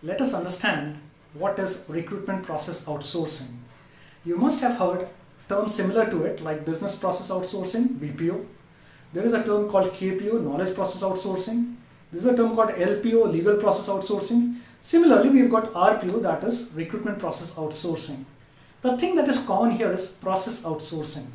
let us understand what is recruitment process outsourcing. You must have heard terms similar to it like business process outsourcing, BPO. There is a term called KPO, knowledge process outsourcing. There is a term called LPO, legal process outsourcing. Similarly, we've got RPO, that is recruitment process outsourcing. The thing that is common here is process outsourcing.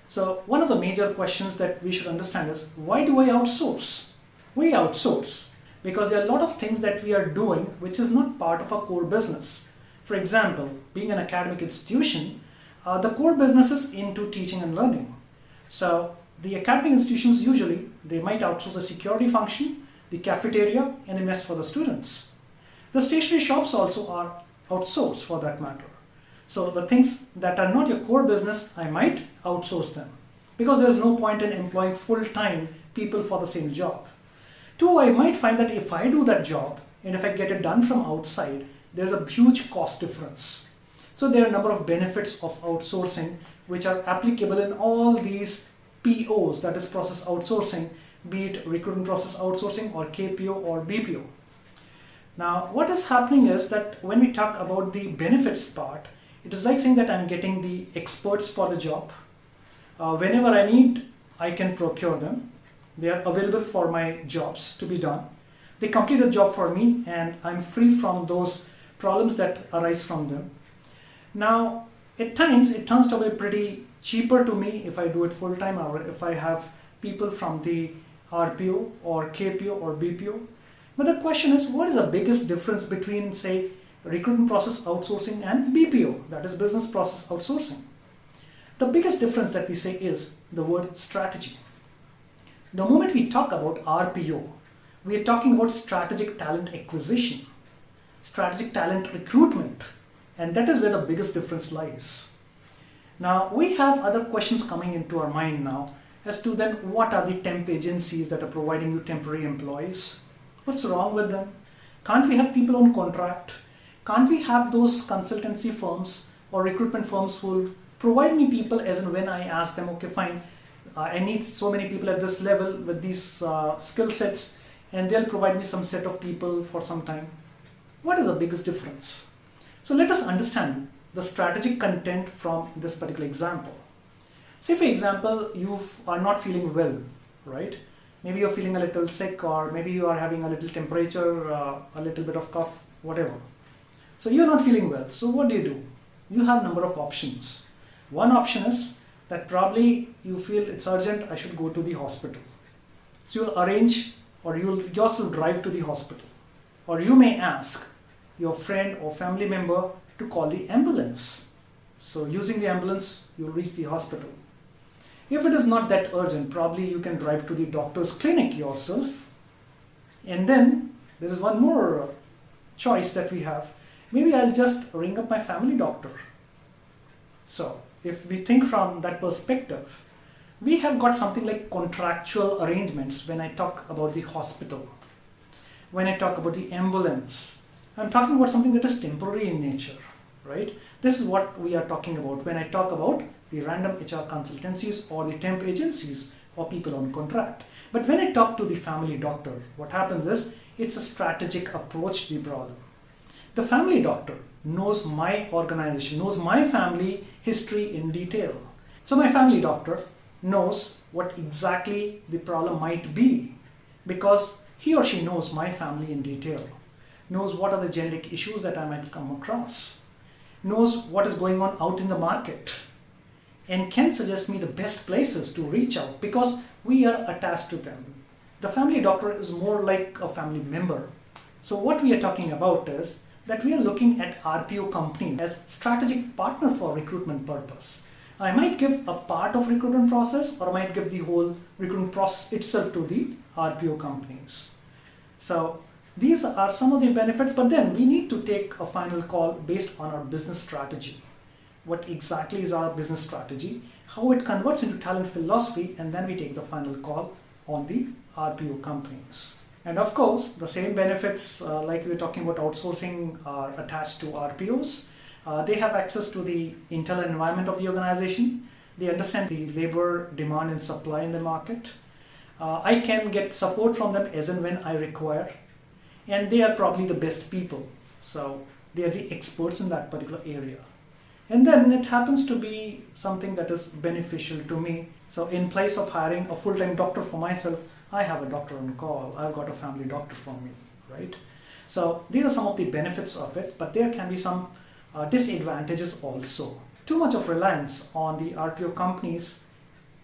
So one of the major questions that we should understand is, why do I outsource? We outsource because there are a lot of things that we are doing which is not part of our core business. For example, being an academic institution, the core business is into teaching and learning. So the academic institutions usually, they might outsource the security function, the cafeteria, and the mess for the students. The stationery shops also are outsourced for that matter. So the things that are not your core business, I might outsource them because there is no point in employing full-time people for the same job. Two, I might find that if I do that job and if I get it done from outside, there's a huge cost difference. So there are a number of benefits of outsourcing which are applicable in all these POs, that is process outsourcing, be it recruitment process outsourcing or KPO or BPO. Now, what is happening is that when we talk about the benefits part, it is like saying that I'm getting the experts for the job. Whenever I need, I can procure them. They are available for my jobs to be done. They complete the job for me and I'm free from those problems that arise from them. Now, at times it turns to be pretty cheaper to me if I do it full time or if I have people from the RPO or KPO or BPO. But the question is, what is the biggest difference between, say, recruitment process outsourcing and BPO, that is business process outsourcing? The biggest difference that we say is the word strategy. The moment we talk about RPO, we are talking about strategic talent acquisition, strategic talent recruitment, and that is where the biggest difference lies. Now, we have other questions coming into our mind now as to then what are the temp agencies that are providing you temporary employees? What's wrong with them? Can't we have people on contract? Can't we have those consultancy firms or recruitment firms who will provide me people as and when I ask them, okay, fine, I need so many people at this level with these skill sets, and they'll provide me some set of people for some time. What is the biggest difference? So let us understand the strategic content from this particular example. Say for example, you are not feeling well, right? Maybe you're feeling a little sick, or maybe you are having a little temperature, a little bit of cough, whatever. So you're not feeling well. So what do? You have a number of options. One option is that probably you feel it's urgent, I should go to the hospital. So you'll arrange or you'll yourself drive to the hospital. Or you may ask your friend or family member to call the ambulance. So using the ambulance, you'll reach the hospital. If it is not that urgent, probably you can drive to the doctor's clinic yourself. And then there is one more choice that we have. Maybe I'll just ring up my family doctor. So if we think from that perspective, we have got something like contractual arrangements when I talk about the hospital. When I talk about the ambulance, I'm talking about something that is temporary in nature, right? This is what we are talking about when I talk about the random HR consultancies or the temp agencies or people on contract. But when I talk to the family doctor, what happens is it's a strategic approach to the problem. The family doctor knows my organization, knows my family history in detail. So my family doctor knows what exactly the problem might be because he or she knows my family in detail, knows what are the genetic issues that I might come across, knows what is going on out in the market, and can suggest me the best places to reach out because we are attached to them. The family doctor is more like a family member. So what we are talking about is that we are looking at RPO company as strategic partner for recruitment purpose. I might give a part of recruitment process or I might give the whole recruitment process itself to the RPO companies. So these are some of the benefits, but then we need to take a final call based on our business strategy. What exactly is our business strategy, how it converts into talent philosophy, and then we take the final call on the RPO companies. And of course, the same benefits like we were talking about outsourcing are attached to RPOs. They have access to the internal environment of the organization. They understand the labor demand and supply in the market. I can get support from them as and when I require. and they are probably the best people. So they are the experts in that particular area. And then it happens to be something that is beneficial to me. So in place of hiring a full-time doctor for myself, I have a doctor on call. I've got a family doctor for me, right? So these are some of the benefits of it, but there can be some disadvantages also. Too much of reliance on the RPO companies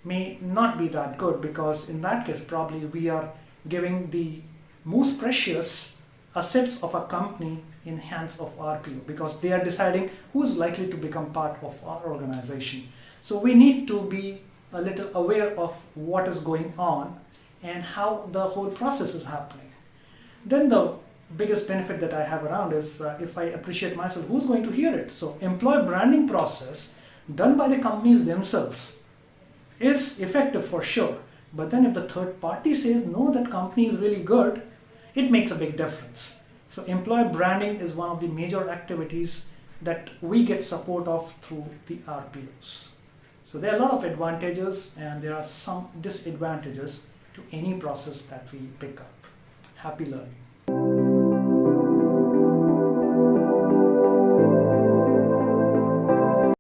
may not be that good, because in that case probably we are giving the most precious assets of a company in hands of RPO, because they are deciding who is likely to become part of our organization. So we need to be a little aware of what is going on and how the whole process is happening. Then the biggest benefit that I have around is if I appreciate myself, who's going to hear it? So employee branding process done by the companies themselves is effective for sure. But then if the third party says, no, that company is really good, it makes a big difference. So employee branding is one of the major activities that we get support of through the RPOs. So there are a lot of advantages and there are some disadvantages to any process that we pick up. Happy learning.